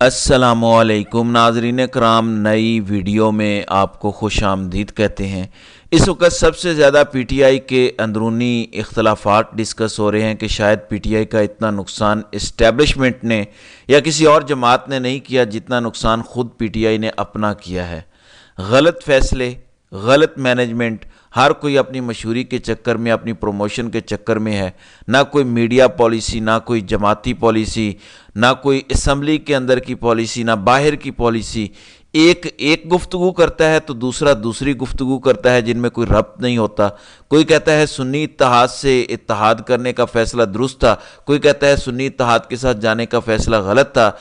अस्सलामुअलैकुम नाजरीन कराम, नई वीडियो में आपको खुश आमदीद कहते हैं। इस वक्त सबसे ज़्यादा पीटीआई के अंदरूनी इख्तलाफात डिस्कस हो रहे हैं कि शायद पीटीआई का इतना नुकसान इस्टेब्लिशमेंट ने या किसी और जमात ने नहीं किया जितना नुकसान ख़ुद पीटीआई ने अपना किया है। गलत फैसले, गलत मैनेजमेंट, हर कोई अपनी मशहूरी के चक्कर में, अपनी प्रमोशन के चक्कर में है। ना कोई मीडिया पॉलिसी, ना कोई जमाती पॉलिसी, ना कोई असम्बली के अंदर की पॉलिसी, ना बाहर की पॉलिसी। एक गुफ्तगू करता है तो दूसरा दूसरी गुफ्तगू करता है जिनमें कोई रब्त नहीं होता। कोई कहता है सुन्नी इत्तेहाद से इत्तेहाद करने का फ़ैसला दुरुस्त था, कोई कहता है सुन्नी इत्तेहाद के साथ जाने का फ़ैसला गलत था।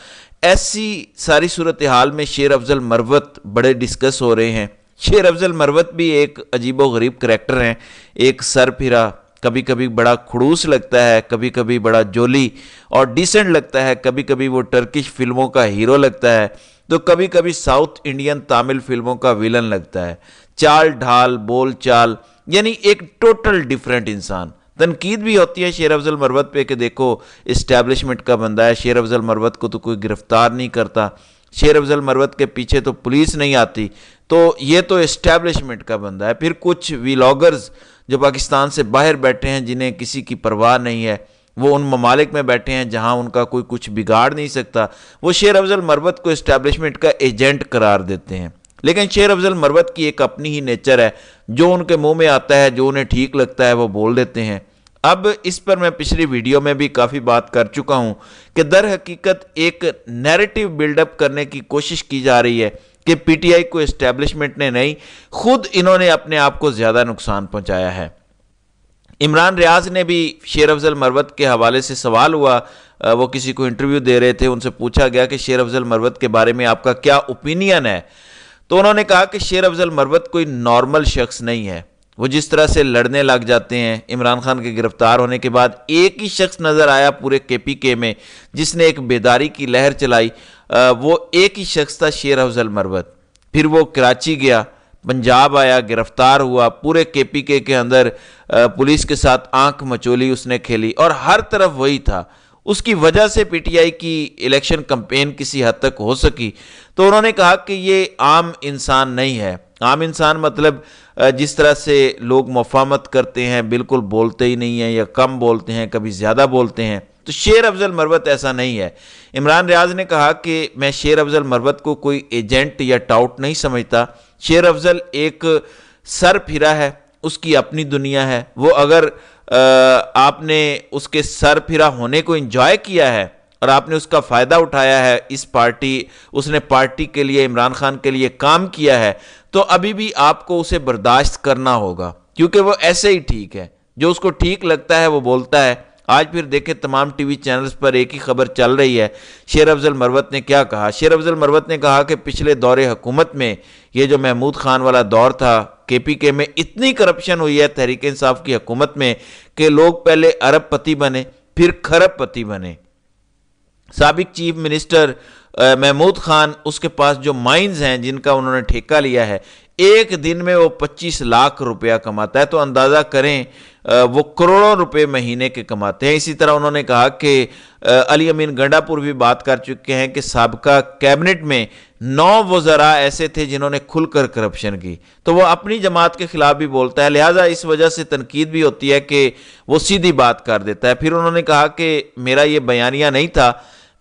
ऐसी सारी सूरत हाल में शेर अफजल मरवत बड़े डिस्कस हो रहे हैं। शेर अफजल मरवत भी एक अजीबो गरीब करैक्टर हैं, एक सर फिरा, कभी कभी बड़ा खड़ूस लगता है, कभी कभी बड़ा जोली और डिसेंट लगता है, कभी कभी वो टर्किश फिल्मों का हीरो लगता है तो कभी कभी साउथ इंडियन तमिल फिल्मों का विलन लगता है। चाल ढाल, बोल चाल, यानी एक टोटल डिफरेंट इंसान। तनकीद भी होती है शेर अफजल मरवत पे कि देखो इस्टेब्लिशमेंट का बंदा है, शेर अफजल मरवत को तो कोई गिरफ्तार नहीं करता, शेर अफजल मरवत के पीछे तो पुलिस नहीं आती, तो ये तो इस्टेब्लिशमेंट का बंदा है। फिर कुछ व्लॉगर्स जो पाकिस्तान से बाहर बैठे हैं, जिन्हें किसी की परवाह नहीं है, वो उन ममालिक में बैठे हैं जहां उनका कोई कुछ बिगाड़ नहीं सकता, वो शेर अफजल मरवत को इस्टेब्लिशमेंट का एजेंट करार देते हैं। लेकिन शेर अफजल मरवत की एक अपनी ही नेचर है, जो उनके मुंह में आता है, जो उन्हें ठीक लगता है वो बोल देते हैं। अब इस पर मैं पिछली वीडियो में भी काफ़ी बात कर चुका हूं कि दर हकीकत एक नैरेटिव बिल्डअप करने की कोशिश की जा रही है कि पीटीआई को एस्टेब्लिशमेंट ने नहीं, खुद इन्होंने अपने आप को ज़्यादा नुकसान पहुंचाया है। इमरान रियाज ने भी शेर अफजल मरवत के हवाले से सवाल हुआ, वो किसी को इंटरव्यू दे रहे थे, उनसे पूछा गया कि शेर अफजल मरवत के बारे में आपका क्या ओपिनियन है। तो उन्होंने कहा कि शेर अफजल मरवत कोई नॉर्मल शख्स नहीं है। वो जिस तरह से लड़ने लग जाते हैं, इमरान खान के गिरफ्तार होने के बाद एक ही शख्स नज़र आया पूरे केपीके में जिसने एक बेदारी की लहर चलाई, वो एक ही शख्स था, शेर अफजल मरवत। फिर वो कराची गया, पंजाब आया, गिरफ्तार हुआ, पूरे केपीके के अंदर पुलिस के साथ आंख मचोली उसने खेली और हर तरफ वही था। उसकी वजह से पीटीआई की इलेक्शन कैंपेन किसी हद तक हो सकी। तो उन्होंने कहा कि ये आम इंसान नहीं है। आम इंसान मतलब जिस तरह से लोग मुफाहमत करते हैं, बिल्कुल बोलते ही नहीं हैं या कम बोलते हैं, कभी ज़्यादा बोलते हैं, तो शेर अफजल मरवत ऐसा नहीं है। इमरान रियाज ने कहा कि मैं शेर अफजल मरवत को कोई एजेंट या टाउट नहीं समझता। शेर अफजल एक सर फिरा है, उसकी अपनी दुनिया है। वो अगर आपने उसके सर फिरा होने को एंजॉय किया है और आपने उसका फ़ायदा उठाया है, उसने पार्टी के लिए, इमरान खान के लिए काम किया है, तो अभी भी आपको उसे बर्दाश्त करना होगा, क्योंकि वो ऐसे ही ठीक है, जो उसको ठीक लगता है वो बोलता है। आज फिर देखें तमाम टीवी चैनल्स पर एक ही खबर चल रही है। शेर अफजल मरवत ने क्या कहा? शेर अफजल मरवत ने कहा कि पिछले दौरे हुकूमत में, ये जो महमूद खान वाला दौर था, केपीके में इतनी करप्शन हुई है तहरीक इंसाफ की हुकूमत में कि लोग पहले अरबपति बने, फिर खरबपति बने। साबिक चीफ मिनिस्टर महमूद खान, उसके पास जो माइंस हैं जिनका उन्होंने ठेका लिया है, एक दिन में वो 25 लाख रुपया कमाता है, तो अंदाज़ा करें वो करोड़ों रुपए महीने के कमाते हैं। इसी तरह उन्होंने कहा कि अली अमीन गंडापुर भी बात कर चुके हैं कि साबका कैबिनेट में 9 वज़रा ऐसे थे जिन्होंने खुलकर करप्शन की, तो वो अपनी जमात के खिलाफ भी बोलता है, लिहाजा इस वजह से तनकीद भी होती है कि वो सीधी बात कर देता है। फिर उन्होंने कहा कि मेरा ये बयानिया नहीं था,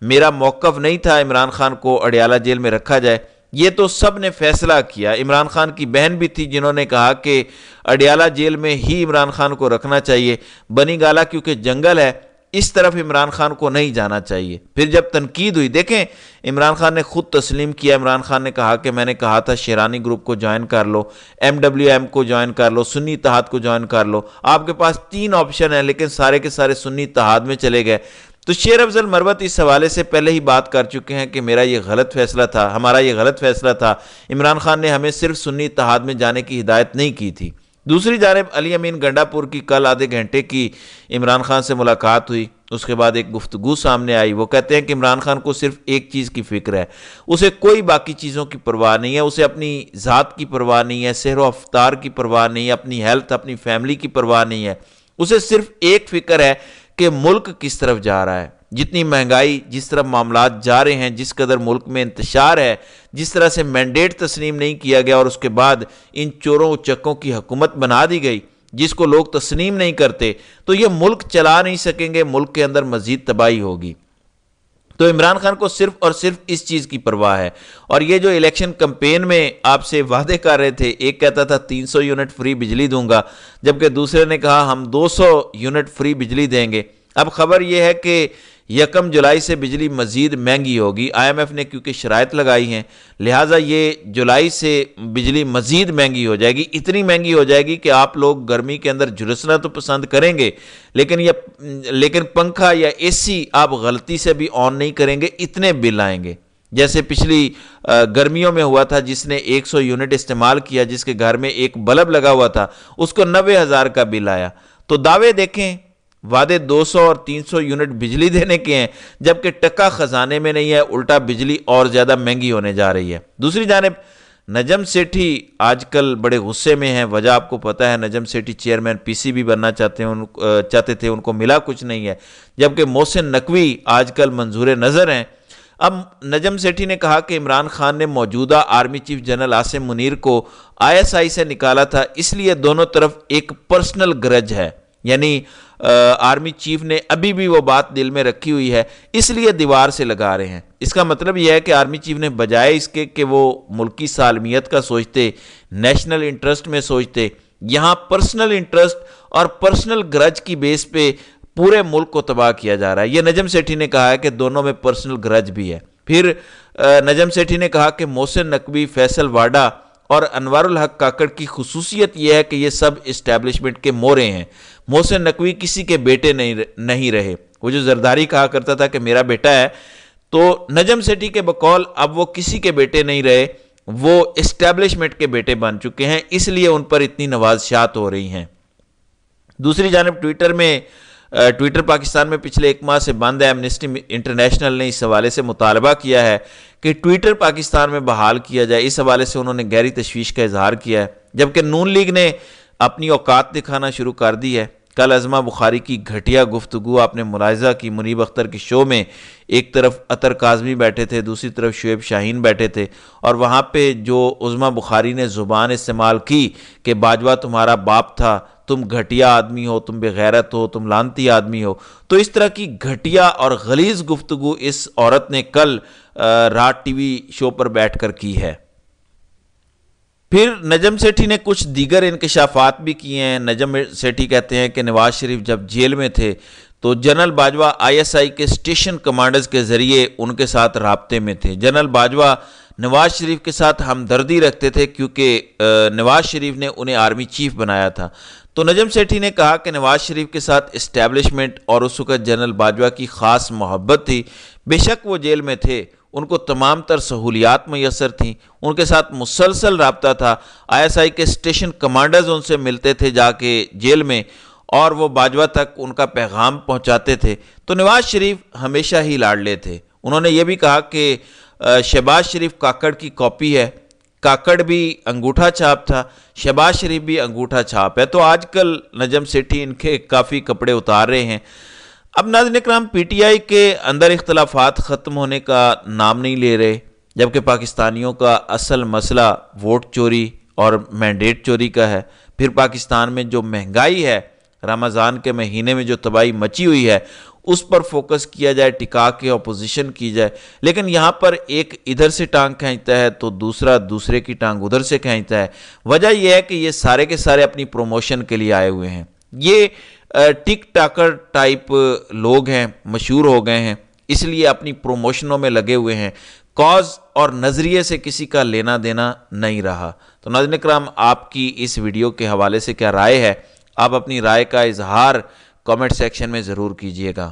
मेरा मौक़िफ़ नहीं था इमरान खान को अडियाला जेल में रखा जाए, ये तो सब ने फैसला किया। इमरान खान की बहन भी थी जिन्होंने कहा कि अडियाला जेल में ही इमरान खान को रखना चाहिए, बनी गाला क्योंकि जंगल है, इस तरफ इमरान खान को नहीं जाना चाहिए। फिर जब तनकीद हुई, देखें इमरान खान ने खुद तस्लीम किया। इमरान खान ने कहा कि मैंने कहा था शेरानी ग्रुप को ज्वाइन कर लो, MWM को ज्वाइन कर लो, सुन्नी इत्तेहाद को ज्वाइन कर लो, आपके पास 3 ऑप्शन है, लेकिन सारे के सारे सुन्नी इत्तेहाद में चले गए। तो शेर अफजल मरवत इस हवाले से पहले ही बात कर चुके हैं कि मेरा ये गलत फैसला था, हमारा ये गलत फैसला था, इमरान खान ने हमें सिर्फ सुन्नी इत्तेहाद में जाने की हिदायत नहीं की थी। दूसरी जानिब अली अमीन गंडापुर की कल आधे घंटे की इमरान खान से मुलाकात हुई, उसके बाद एक गुफ्तगू सामने आई। वो कहते हैं कि इमरान खान को सिर्फ एक चीज़ की फ़िक्र है, उसे कोई बाकी चीज़ों की परवाह नहीं है, उसे अपनी ज़ात की परवाह नहीं है, सहर व अफ्तार की परवाह नहीं है, अपनी हेल्थ, अपनी फैमिली की परवाह नहीं है, उसे सिर्फ एक फ़िक्र है कि मुल्क किस तरफ जा रहा है। جتنی مہنگائی، جس طرح معاملات جا رہے ہیں، جس قدر ملک میں انتشار ہے، جس طرح سے مینڈیٹ تسلیم نہیں کیا گیا اور اس کے بعد ان چوروں و چکوں کی حکومت بنا دی گئی جس کو لوگ تسلیم نہیں کرتے، تو یہ ملک چلا نہیں سکیں گے، ملک کے اندر مزید تباہی ہوگی۔ تو عمران خان کو صرف اور صرف اس چیز کی پرواہ ہے، اور یہ جو الیکشن کمپین میں آپ سے وعدے کر رہے تھے، ایک کہتا تھا 300 یونٹ فری بجلی دوں گا، جبکہ دوسرے نے کہا ہم 200 یونٹ فری بجلی دیں گے۔ اب خبر یہ ہے کہ 1 جولائی سے بجلی مزید مہنگی ہوگی، آئی ایم ایف نے کیونکہ شرائط لگائی ہیں، لہٰذا یہ جولائی سے بجلی مزید مہنگی ہو جائے گی، اتنی مہنگی ہو جائے گی کہ آپ لوگ گرمی کے اندر جھلسنا تو پسند کریں گے، لیکن پنکھا یا اے سی آپ غلطی سے بھی آن نہیں کریں گے، اتنے بل آئیں گے۔ جیسے پچھلی گرمیوں میں ہوا تھا، جس نے 100 یونٹ استعمال کیا، جس کے گھر میں ایک بلب لگا ہوا تھا، اس کو 90,000 کا بل آیا۔ تو دعوے دیکھیں، وعدے 200 اور 300 یونٹ بجلی دینے کے ہیں، جبکہ ٹکا خزانے میں نہیں ہے، الٹا بجلی اور زیادہ مہنگی ہونے جا رہی ہے۔ دوسری جانب نجم سیٹھی آج کل بڑے غصے میں ہیں، وجہ آپ کو پتہ ہے، Najam Sethi chairman P C B بننا چاہتے تھے، ان کو ملا کچھ نہیں ہے، جبکہ محسن نقوی آج کل منظور نظر ہیں۔ اب نجم سیٹھی نے کہا کہ عمران خان نے موجودہ army chief general Asim Munir کو ISI سے نکالا تھا، اس لیے دونوں طرف ایک پرسنل گرج ہے، یعنی آرمی چیف نے ابھی بھی وہ بات دل میں رکھی ہوئی ہے، اس لیے دیوار سے لگا رہے ہیں۔ اس کا مطلب یہ ہے کہ آرمی چیف نے بجائے اس کے کہ وہ ملکی سالمیت کا سوچتے، نیشنل انٹرسٹ میں سوچتے، یہاں پرسنل انٹرسٹ اور پرسنل گرج کی بیس پہ پورے ملک کو تباہ کیا جا رہا ہے۔ یہ نجم سیٹھی نے کہا ہے کہ دونوں میں پرسنل گرج بھی ہے۔ پھر نجم سیٹھی نے کہا کہ محسن نقوی، فیصل واڈا اور انوار الحق کاکڑ کی خصوصیت یہ ہے کہ یہ سب اسٹیبلشمنٹ کے مورے ہیں۔ محسن نقوی کسی کے بیٹے نہیں رہے، وہ جو زرداری کہا کرتا تھا کہ میرا بیٹا ہے، تو نجم سیٹھی کے بقول اب وہ کسی کے بیٹے نہیں رہے، وہ اسٹیبلشمنٹ کے بیٹے بن چکے ہیں، اس لیے ان پر اتنی نوازشات ہو رہی ہیں۔ دوسری جانب ٹویٹر پاکستان میں پچھلے 1 ماہ سے بند ہے۔ ایمنسٹی انٹرنیشنل نے اس حوالے سے مطالبہ کیا ہے کہ ٹویٹر پاکستان میں بحال کیا جائے، اس حوالے سے انہوں نے گہری تشویش کا اظہار کیا ہے، جبکہ نون لیگ نے اپنی اوقات دکھانا شروع کر دی ہے۔ کل عظمہ بخاری کی گھٹیا گفتگو آپ نے ملاحظہ کی، منیب اختر کے شو میں ایک طرف عطر کاظمی بیٹھے تھے، دوسری طرف شعیب شاہین بیٹھے تھے، اور وہاں پہ جو عظمہ بخاری نے زبان استعمال کی کہ باجوہ تمہارا باپ تھا، تم گھٹیا آدمی ہو، تم بے غیرت ہو، تم لانتی آدمی ہو، تو اس طرح کی گھٹیا اور غلیظ گفتگو اس عورت نے کل رات ٹی وی شو پر بیٹھ کر کی ہے۔ پھر نجم سیٹھی نے کچھ دیگر انکشافات بھی کیے ہیں۔ نجم سیٹھی کہتے ہیں کہ نواز شریف جب جیل میں تھے تو جنرل باجوہ ISI کے اسٹیشن کمانڈرز کے ذریعے ان کے ساتھ رابطے میں تھے۔ جنرل باجوہ نواز شریف کے ساتھ ہمدردی رکھتے تھے کیونکہ نواز شریف نے انہیں آرمی چیف بنایا تھا۔ تو نجم سیٹھی نے کہا کہ نواز شریف کے ساتھ اسٹیبلشمنٹ اور اس وقت جنرل باجوہ کی خاص محبت تھی، بے شک وہ جیل میں تھے، ان کو تمام تر سہولیات میسر تھیں، ان کے ساتھ مسلسل رابطہ تھا، ISI کے اسٹیشن کمانڈرز ان سے ملتے تھے جا کے جیل میں، اور وہ باجوہ تک ان کا پیغام پہنچاتے تھے۔ تو نواز شریف ہمیشہ ہی لاڈلے تھے۔ انہوں نے یہ بھی کہا کہ شہباز شریف کاکڑ کی کاپی ہے، کاکڑ بھی انگوٹھا چھاپ تھا، شہباز شریف بھی انگوٹھا چھاپ ہے۔ تو آج کل نجم سیٹھی ان کے کافی کپڑے اتار رہے ہیں۔ اب ناظرین اکرام، PTI کے اندر اختلافات ختم ہونے کا نام نہیں لے رہے، جبکہ پاکستانیوں کا اصل مسئلہ ووٹ چوری اور مینڈیٹ چوری کا ہے۔ پھر پاکستان میں جو مہنگائی ہے، رمضان کے مہینے میں جو تباہی مچی ہوئی ہے، اس پر فوکس کیا جائے، ٹکا کے اپوزیشن کی جائے، لیکن یہاں پر ایک ادھر سے ٹانگ کھینچتا ہے تو دوسرے کی ٹانگ ادھر سے کھینچتا ہے۔ وجہ یہ ہے کہ یہ سارے کے سارے اپنی پروموشن کے لیے آئے ہوئے ہیں۔ یہ ٹک ٹاکر ٹائپ لوگ ہیں، مشہور ہو گئے ہیں، اس لیے اپنی پروموشنوں میں لگے ہوئے ہیں، کاز اور نظریے سے کسی کا لینا دینا نہیں رہا۔ تو ناظرین اکرام، آپ کی اس ویڈیو کے حوالے سے کیا رائے ہے؟ آپ اپنی رائے کا اظہار کامنٹ سیکشن میں ضرور کیجیے گا۔